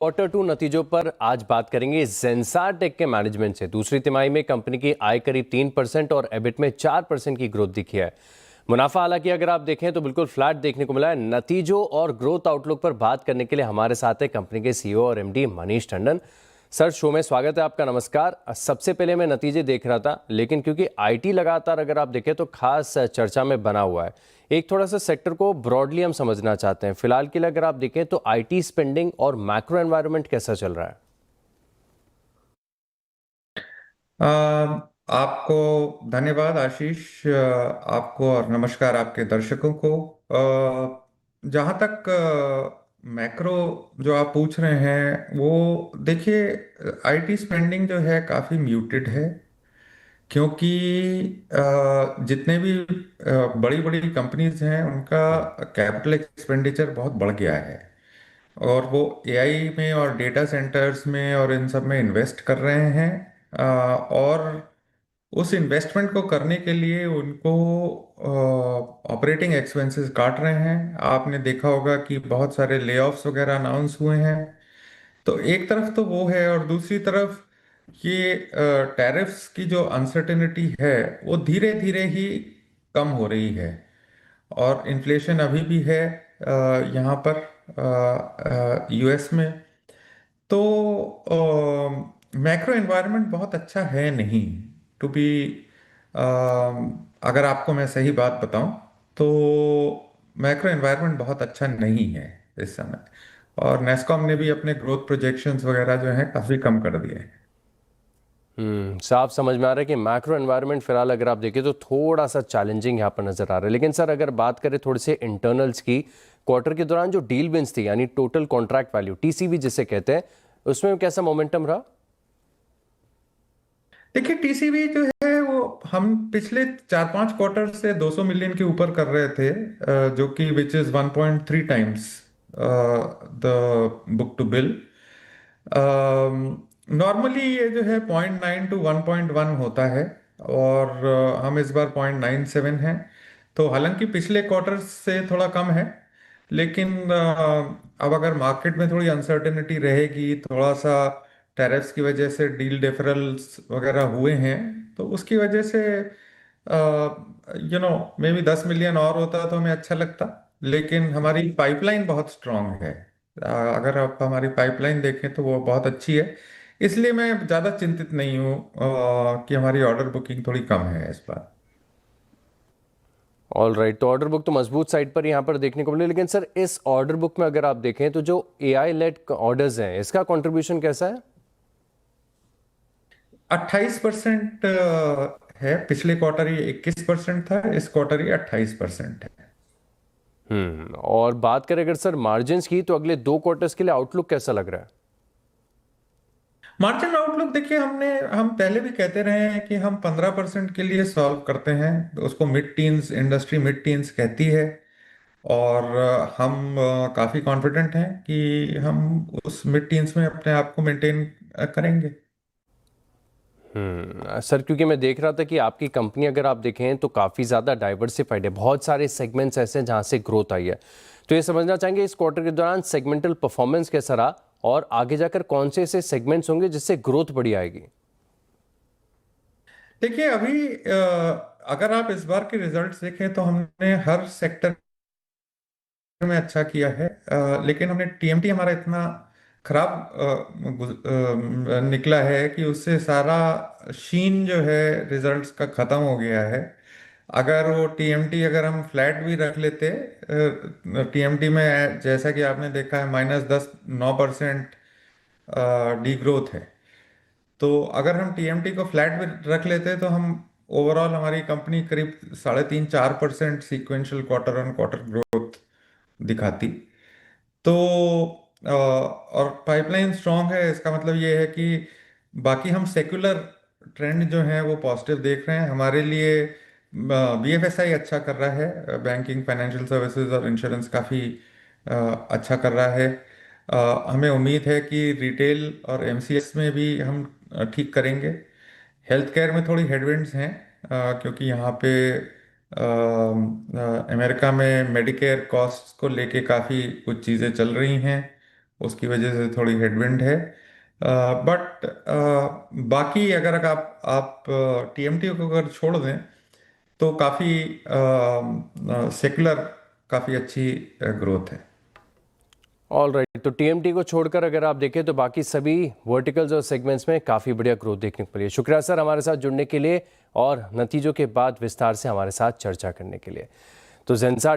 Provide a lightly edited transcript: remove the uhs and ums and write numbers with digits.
Q2 नतीजों पर आज बात करेंगे जेंसार टेक के मैनेजमेंट से। दूसरी तिमाही में कंपनी की आय करीब 3% और एबिट में 4% की ग्रोथ दिखी है। मुनाफा हालांकि अगर आप देखें तो बिल्कुल फ्लैट देखने को मिला है। नतीजों और ग्रोथ आउटलुक पर बात करने के लिए हमारे साथ है कंपनी के सीईओ और MD Manish Tandon. Sir, show में स्वागत है आपका। नमस्कार। सबसे पहले मैं नतीजे देख रहा था, लेकिन क्योंकि आईटी लगातार अगर आप देखें तो खास चर्चा में बना हुआ है, एक थोड़ा सा सेक्टर को ब्रॉडली हम समझना चाहते हैं। फिलहाल के लिए अगर आप देखें तो आईटी स्पेंडिंग और मैक्रो एनवायरनमेंट कैसा चल रहा है? आपको धन्यवाद आशीष। आपको और नमस्कार आपके दर्शकों को। जहाँ तक मैक्रो जो आप पूछ रहे हैं वो देखिए, आईटी स्पेंडिंग जो है काफ़ी म्यूटेड है, क्योंकि जितने भी बड़ी बड़ी कंपनीज हैं उनका कैपिटल एक्सपेंडिचर बहुत बढ़ गया है और वो एआई में और डेटा सेंटर्स में और इन सब में इन्वेस्ट कर रहे हैं। और उस इन्वेस्टमेंट को करने के लिए उनको ऑपरेटिंग एक्सपेंसेस काट रहे हैं। आपने देखा होगा कि बहुत सारे लेऑफ्स वगैरह अनाउंस हुए हैं। तो एक तरफ तो वो है, और दूसरी तरफ ये टैरिफ्स की जो अनसर्टेनिटी है वो धीरे धीरे ही कम हो रही है। और इन्फ्लेशन अभी भी है यहाँ पर यूएस में। तो मैक्रो एनवायरनमेंट बहुत अच्छा है नहीं, टू बी। अगर आपको मैं सही बात बताऊं तो मैक्रो एनवायरनमेंट बहुत अच्छा नहीं है इस समय। और नेस्कॉम ने भी अपने ग्रोथ प्रोजेक्शंस वगैरह जो हैं काफ़ी कम कर दिए हैं। साफ समझ में आ रहा है कि मैक्रो एनवायरनमेंट फिलहाल अगर आप देखें तो थोड़ा सा चैलेंजिंग यहाँ पर नजर आ रहा है। लेकिन सर, अगर बात करें थोड़े से इंटरनल्स की, क्वार्टर के दौरान जो डील विंस थी यानी टोटल कॉन्ट्रैक्ट वैल्यू, टीसीवी जिसे कहते हैं, उसमें कैसा मोमेंटम रहा? देखिए, टीसीवी जो है वो हम पिछले 4-5 क्वार्टर से 200 मिलियन के ऊपर कर रहे थे, जो कि which is 1.3 times the book to bill. Normally ये जो है 0.9 टू 1.1 होता है, और हम इस बार 0.97 हैं। तो हालांकि पिछले क्वार्टर से थोड़ा कम है, लेकिन अब अगर मार्केट में थोड़ी अनसर्टेनिटी रहेगी, थोड़ा सा टैरिफ्स की वजह से डील डिफरल्स वगैरह हुए हैं, तो उसकी वजह से मे बी 10 मिलियन और होता तो हमें अच्छा लगता। लेकिन हमारी पाइपलाइन बहुत स्ट्रांग है। अगर आप हमारी पाइपलाइन देखें तो वो बहुत अच्छी है। इसलिए मैं ज़्यादा चिंतित नहीं हूँ कि हमारी ऑर्डर बुकिंग थोड़ी कम है इस बार। ऑल राइट, तो ऑर्डर बुक तो मजबूत साइड पर यहाँ पर देखने को मिले। लेकिन सर, इस ऑर्डर बुक में अगर आप देखें तो जो एआई लेड ऑर्डर्स हैं, इसका कंट्रीब्यूशन कैसा है? 28% है। पिछले क्वार्टर ये 21% था, इस क्वार्टर ये 28% है। और बात करें अगर सर मार्जिन्स की, तो अगले 2 क्वार्टर्स के लिए आउटलुक कैसा लग रहा है? मार्जिन आउटलुक देखिए, हम पहले भी कहते रहे हैं कि हम 15% के लिए सॉल्व करते हैं। तो उसको mid teens, industry mid teens कहती है। और हम काफ़ी कॉन्फिडेंट हैं कि हम उस मिड टीन्स में अपने आप को मेंटेन करेंगे। सर, क्योंकि मैं देख रहा था कि आपकी कंपनी अगर आप देखें तो काफ़ी ज़्यादा डाइवर्सिफाइड है, बहुत सारे सेगमेंट्स ऐसे हैं जहाँ से ग्रोथ आई है। तो ये समझना चाहेंगे इस क्वार्टर के दौरान सेगमेंटल परफॉर्मेंस कैसा रहा, और आगे जाकर कौन से ऐसे सेगमेंट्स होंगे जिससे ग्रोथ बड़ी आएगी? देखिए, अभी अगर आप इस बार के रिजल्ट्स देखें तो हमने हर सेक्टर में अच्छा किया है। लेकिन हमने टीएमटी हमारा इतना खराब निकला है कि उससे सारा शीन जो है रिजल्ट्स का खत्म हो गया है। अगर वो टीएमटी अगर हम फ्लैट भी रख लेते, टीएमटी में जैसा कि आपने देखा है -10 9% डी ग्रोथ है। तो अगर हम टीएमटी को फ्लैट भी रख लेते तो हम ओवरऑल हमारी कंपनी करीब 3.5-4% sequential quarter on quarter growth दिखाती। तो और पाइपलाइन स्ट्रांग है, इसका मतलब ये है कि बाकी हम सेक्युलर ट्रेंड जो है वो पॉजिटिव देख रहे हैं हमारे लिए। बीएफएसआई अच्छा कर रहा है, बैंकिंग फाइनेंशियल सर्विसेज और इंश्योरेंस काफ़ी अच्छा कर रहा है। हमें उम्मीद है कि रिटेल और एमसीएस में भी हम ठीक करेंगे। हेल्थ केयर में थोड़ी हेडविंड्स हैं, क्योंकि यहाँ पे अमेरिका में मेडिकेयर कॉस्ट को लेके काफ़ी कुछ चीज़ें चल रही हैं। उसकी वजह से थोड़ी हेडविंड है। बट बाकी अगर आप टीएमटी को अगर छोड़ दें तो काफ़ी सेकुलर, काफ़ी अच्छी ग्रोथ है। ऑल राइट, तो टीएमटी को छोड़कर अगर आप देखें तो बाकी सभी वर्टिकल्स और सेगमेंट्स में काफ़ी बढ़िया ग्रोथ देखने को मिली है। शुक्रिया सर हमारे साथ जुड़ने के लिए और नतीजों के बाद विस्तार से हमारे साथ चर्चा करने के लिए। तो जेंसा